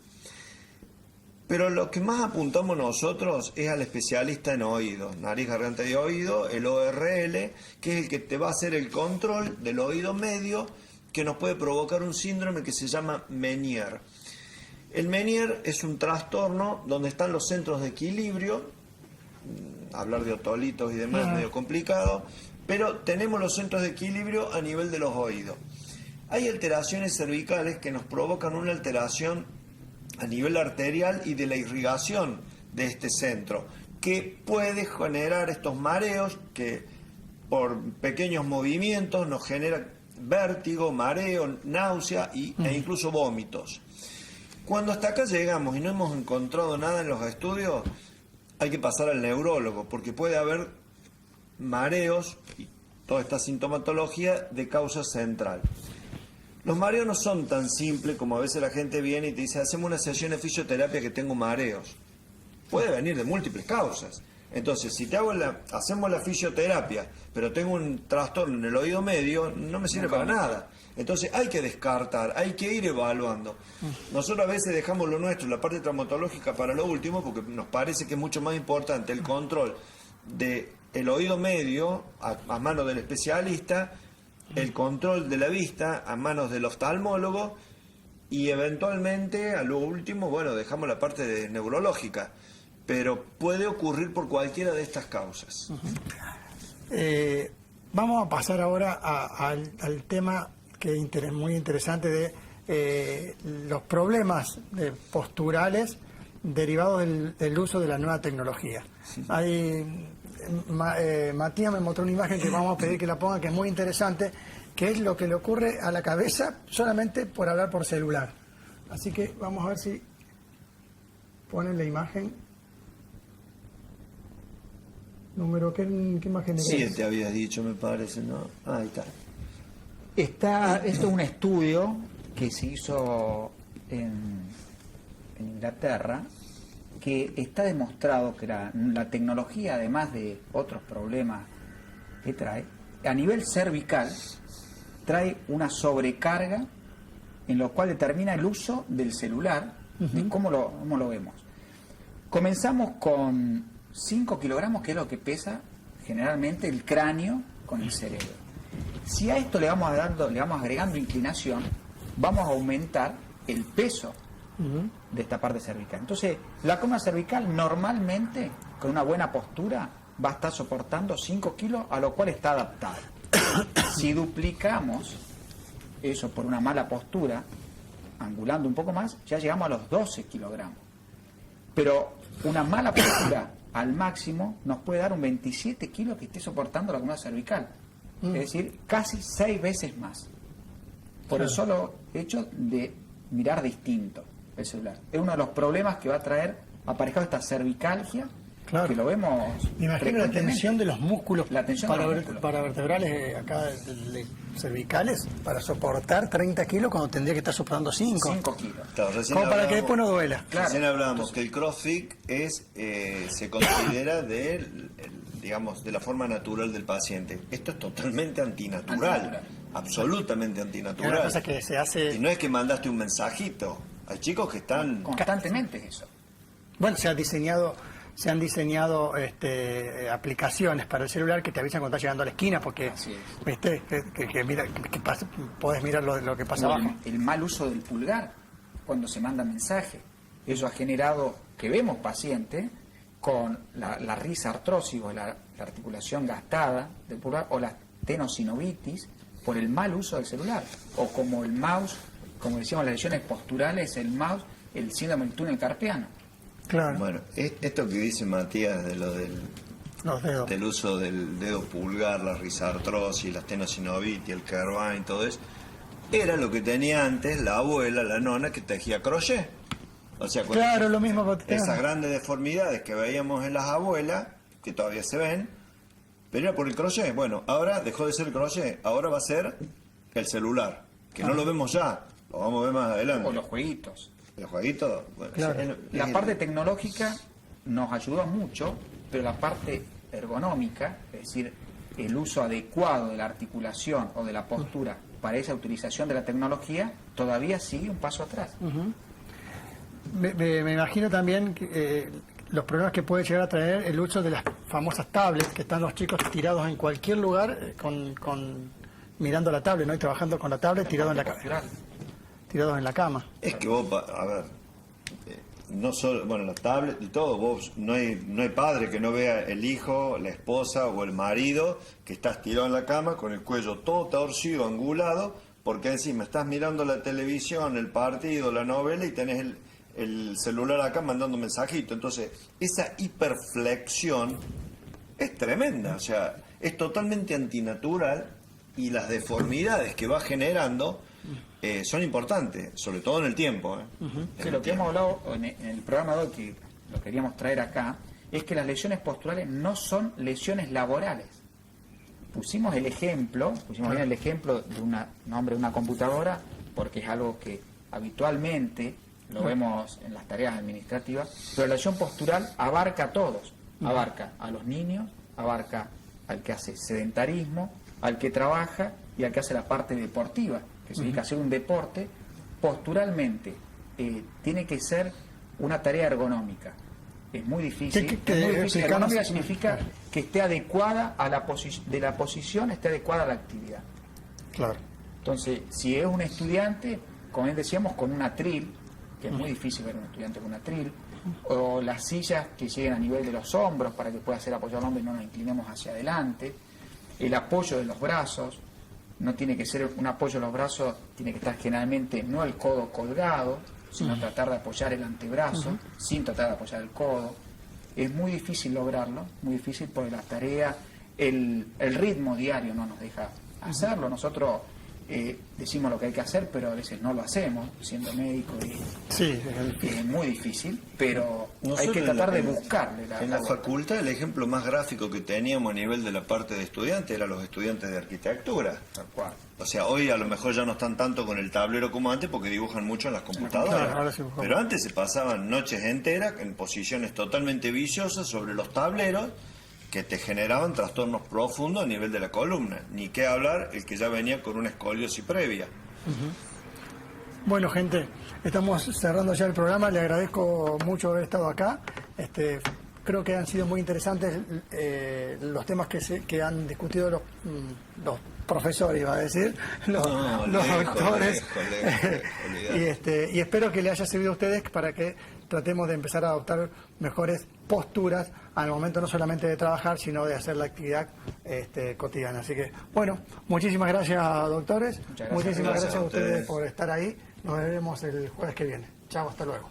Pero lo que más apuntamos nosotros es al especialista en oídos, nariz, garganta y oído, el ORL, que es el que te va a hacer el control del oído medio, que nos puede provocar un síndrome que se llama Meniere. El Meniere es un trastorno donde están los centros de equilibrio, hablar de otolitos y demás es medio complicado, pero tenemos los centros de equilibrio a nivel de los oídos. Hay alteraciones cervicales que nos provocan una alteración a nivel arterial y de la irrigación de este centro, que puede generar estos mareos que por pequeños movimientos nos genera vértigo, mareo, náusea e incluso vómitos. Cuando hasta acá llegamos y no hemos encontrado nada en los estudios, hay que pasar al neurólogo, porque puede haber mareos y toda esta sintomatología de causa central. Los mareos no son tan simples como a veces la gente viene y te dice, hacemos una sesión de fisioterapia que tengo mareos. Puede venir de múltiples causas. Entonces, si hacemos la fisioterapia, pero tengo un trastorno en el oído medio, no me sirve para nada. Entonces hay que descartar, hay que ir evaluando. Nosotros a veces dejamos lo nuestro, la parte traumatológica, para lo último, porque nos parece que es mucho más importante el control del oído medio a manos del especialista, el control de la vista a manos del oftalmólogo y eventualmente, a lo último, bueno, dejamos la parte neurológica. Pero puede ocurrir por cualquiera de estas causas. Vamos a pasar ahora al tema que es muy interesante de los problemas posturales derivados del uso de la nueva tecnología. Matías me mostró una imagen que vamos a pedir que la ponga, que es muy interesante, que es lo que le ocurre a la cabeza solamente por hablar por celular. Así que vamos a ver si ponen la imagen. Número, ¿qué imagen es? 7 habías dicho, me parece, ¿no? Ahí está. Esto es un estudio que se hizo en Inglaterra, que está demostrado que la tecnología, además de otros problemas que trae, a nivel cervical, trae una sobrecarga en lo cual determina el uso del celular, de cómo lo vemos. Comenzamos con 5 kilogramos, que es lo que pesa generalmente el cráneo con el cerebro. Si a esto le vamos agregando inclinación, vamos a aumentar el peso de esta parte cervical. Entonces, la columna cervical normalmente, con una buena postura, va a estar soportando 5 kilos, a lo cual está adaptada. Si duplicamos eso por una mala postura, angulando un poco más, ya llegamos a los 12 kilogramos. Pero una mala postura al máximo nos puede dar un 27 kilos que esté soportando la columna cervical. Es decir, casi 6 veces más. Por el solo hecho de mirar distinto el celular. Es uno de los problemas que va a traer aparejado esta cervicalgia, que lo vemos. Me imagino la tensión de los músculos músculos paravertebrales acá cervicales para soportar 30 kilos cuando tendría que estar soportando 5. 5 kilos. Claro, como para que después no duela. Recién hablábamos que el CrossFit se considera de la forma natural del paciente. Esto es totalmente antinatural. Absolutamente antinatural. Una cosa que se hace... Y no es que mandaste un mensajito. Hay chicos que están... Constantemente eso. Bueno, se han diseñado aplicaciones para el celular que te avisan cuando estás llegando a la esquina, porque viste podés mirar lo que pasa abajo. El mal uso del pulgar cuando se manda mensaje, eso ha generado que vemos pacientes con la risartrosis o la articulación gastada del pulgar, o la tenosinovitis por el mal uso del celular, o como el mouse, como decíamos, las lesiones posturales, el mouse, el síndrome del túnel carpiano. Claro. Bueno, esto que dice Matías de lo del uso del dedo pulgar, la risartrosis, la tenosinovitis, el Kerván y todo eso, era lo que tenía antes la abuela, la nona, que tejía crochet. O sea, claro, lo mismo. Esas grandes deformidades que veíamos en las abuelas, que todavía se ven, pero era por el crochet. Bueno, ahora dejó de ser el crochet, ahora va a ser el celular, que no lo vemos ya, lo vamos a ver más adelante. O los jueguitos. Los jueguitos, bueno, claro. La parte tecnológica nos ayudó mucho, pero la parte ergonómica, es decir, el uso adecuado de la articulación o de la postura para esa utilización de la tecnología, todavía sigue un paso atrás. me imagino también que, los problemas que puede llegar a traer el uso de las famosas tablets, que están los chicos tirados en cualquier lugar mirando la tablet, ¿no? Y trabajando con la tablet tirados en la cama. Es que vos, a ver, no solo, bueno, la tablet y todo, vos, no hay padre que no vea el hijo, la esposa o el marido que estás tirado en la cama con el cuello todo torcido, angulado, porque encima estás mirando la televisión, el partido, la novela y tenés el celular acá mandando mensajito. Entonces, esa hiperflexión es tremenda, o sea, es totalmente antinatural y las deformidades que va generando son importantes, sobre todo en el tiempo. Sí, lo que hemos hablado en el programa de hoy, que lo queríamos traer acá, es que las lesiones posturales no son lesiones laborales. Pusimos bien el ejemplo de nombre de una computadora, porque es algo que habitualmente lo vemos en las tareas administrativas, pero la lesión postural abarca a todos, abarca a los niños, abarca al que hace sedentarismo, al que trabaja y al que hace la parte deportiva, que se dedica a hacer un deporte. Posturalmente tiene que ser una tarea ergonómica. Es muy difícil. Ergonómica significa que esté adecuada a la posición, esté adecuada a la actividad. Claro. Entonces, si es un estudiante, como bien decíamos, con un atril, que es muy difícil ver un estudiante con un atril, o las sillas que lleguen a nivel de los hombros para que pueda ser apoyado el hombro y no nos inclinemos hacia adelante, el apoyo de los brazos, no tiene que ser un apoyo de los brazos, tiene que estar generalmente no el codo colgado, sino tratar de apoyar el antebrazo, sin tratar de apoyar el codo. Es muy difícil lograrlo, muy difícil porque la tarea, el ritmo diario no nos deja hacerlo. Nosotros decimos lo que hay que hacer, pero a veces no lo hacemos, siendo médico, y es muy difícil, pero hay que tratar de buscarle. En la facultad el ejemplo más gráfico que teníamos a nivel de la parte de estudiantes eran los estudiantes de arquitectura. Tal cual. O sea, hoy a lo mejor ya no están tanto con el tablero como antes porque dibujan mucho en las computadoras. Pero antes se pasaban noches enteras en posiciones totalmente viciosas sobre los tableros que te generaban trastornos profundos a nivel de la columna. Ni qué hablar el que ya venía con una escoliosis previa. Bueno, gente, estamos cerrando ya el programa. Le agradezco mucho haber estado acá. Creo que han sido muy interesantes los temas que han discutido los profesores, iba a decir, los doctores. Y espero que le haya servido a ustedes para que tratemos de empezar a adoptar mejores posturas al momento no solamente de trabajar, sino de hacer la actividad cotidiana. Así que, bueno, muchísimas gracias, doctores. Muchísimas gracias a ustedes por estar ahí. Nos veremos el jueves que viene. Chao, hasta luego.